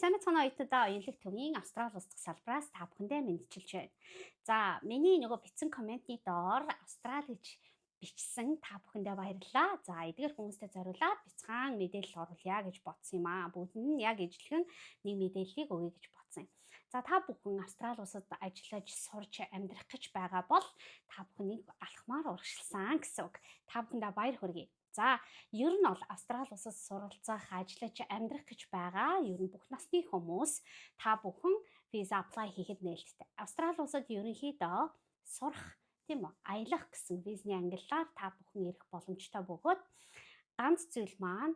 Сайн мэцхан оюутнуудаа оюунлаг төвийн Австрали улс дахь салбараас та бүхэндээ мэдчилж байна. За, миний нөгөө бичсэн комментны доор Австрали гэж бичсэн та бүхэндээ баярлалаа. За, эдгээр хүмүүстээ зориулаад бяцхан мэдээлэл оруулъя гэж бодсон юм аа. Бүгдэнд нь яг ижилхэн нэг мэдээллийг өгье гэж бодсон юм. За, та бүхэн Австрали улсад ажиллаж, сурч амьдрах гэж байгаа бол та бүхнийг алхмаар урагшилсан гэсэн үг. Та бүхэндээ баяр хүргэе. За, ер нь бол Австрали улсад суралцах, ажиллаж амьдрах гэж байгаа ер нь бүх насны хүмүүс та бүхэн виза apply хийхэд нээлттэй. Австрали улсад ерөнхийдөө сурах, тийм үү, аялах гэсэн визний ангиллаар та бүхэн ирэх боломжтой бөгөөд ганц зүйл маань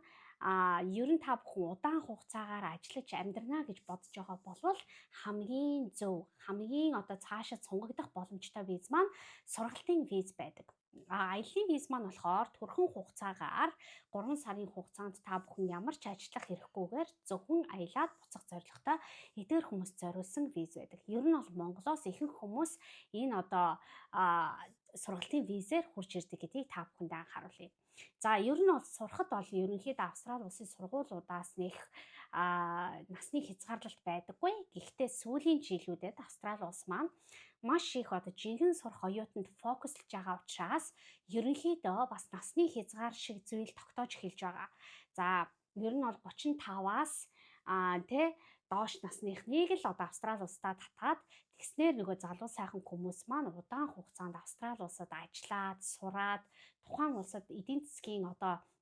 ер нь та бүхэн удаан хугацаагаар ажиллаж амьдрна гэж бодож байгаа болвол хамгийн зөв, хамгийн цаашаа сунгагдах боломжтой виз маань сургалтын виз байдаг. Аяллаа виз маань болохоор түрхэн хугацаагаар 3 сарын хугацаанд та бүхэн ямар ч ажиллах хэрэггүйгээр зөвхөн аялаад буцах зорилготой эдгээр хүмүүст зориулсан виз байдаг. Ер нь бол Монголоос ихэнх хүмүүс энэ сургалтын визээр хурж ирдэг гэдгийг та бүхэндээ анхааруулъя. За, ер нь бол сурахад бол ерөнхийдөө Австрали улсын сургуулиудаас нэг насны хязгаарлалт байдаггүй. Гэхдээ сүүлийн жилүүдэд Австрали улс маань маш их жинхэнэ сурах оюутанд фокуслж байгаа учраас ерөнхийдөө бас насны хязгаар шиг зүйл тогтоож эхэлж байгаа. За, ер нь бол 35-аас доош насныхныг л Австрали улсад татаад тэгснээр нөгөө залуу сайхан хүмүүс маань удаан хугацаанд Австрали улсад ажиллаад, сураад тухайн улсад эдийн засгийн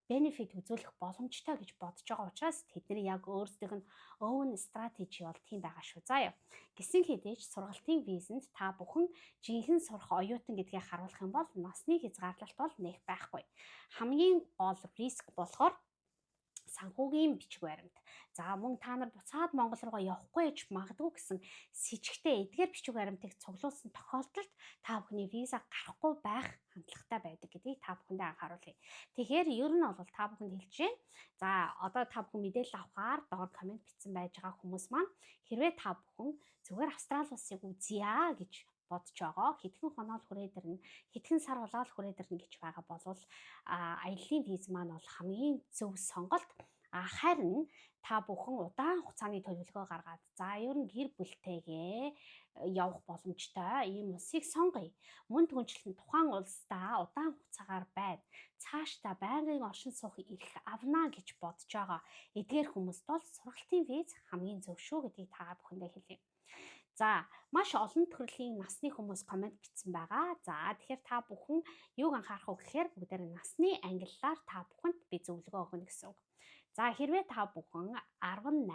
бенефит үзүүлэх боломжтой гэж бодож байгаа учраас тэдний яг өөрсдийнх нь own strategy бол тийм байгаа шүү. Заа ёо. Гэсэн хэдий ч сургалтын визэнд та бүхэн жинхэнэ сурах оюутан гэдгийг харуулах юм бол насны хязгаарлалт бол нэх байхгүй. Хамгийн гол риск болохоор санхүүгийн бичиг баримт. За, мөн та нар буцаад Монгол руугаа явахгүй гэж магадгүй гэсэн сэжигтэй эдгээр бичиг баримтыг цуглуулсан тохиолдолд та бүхний виза гарахгүй байх хандлагатай байдаг гэдгийг та бүхэндээ анхааруулъя. Тэгэхээр ер нь бол та бүхэнд хэлж байна. За, та бүхэн мэдээлэл авахаар доор комент бичсэн байж байгаа хүмүүс маань хэрвээ та бүхэн зүгээр Австрали улсыг үзье гэж бодож байгаа, хэдхэн хоноо л хүрээд ирнэ, хэдхэн сар болоод хүрээд ирнэ гэж байгаа болвол аяллаа виз маань бол хамгийн зөв сонголт. Харин та бүхэн удаан хугацааны төлөвлөгөө гаргаад за ер нь гэр бүлтэйгээ явах боломжтой ийм улсыг сонгоё. Мөн түнчлэн тухайн улсдаа удаан хугацаагаар байна. Цаашдаа байнгын оршин суух эрх авна гэж бодож байгаа эдгээр хүмүүст бол сургалтын виз хамгийн зөв шүү гэдгийг та бүхэндээ хэлье. За, маш олон төрлийн насны хүмүүс комент бичсэн байгаа. За, тэгэхээр та бүхэн юуг анхаарах вэ гэхээр бүгдээр насны ангиллаар та бүхэнд би зөвлөгөө өгнө гэсэн үг. За, хэрвээ та бүхэн 18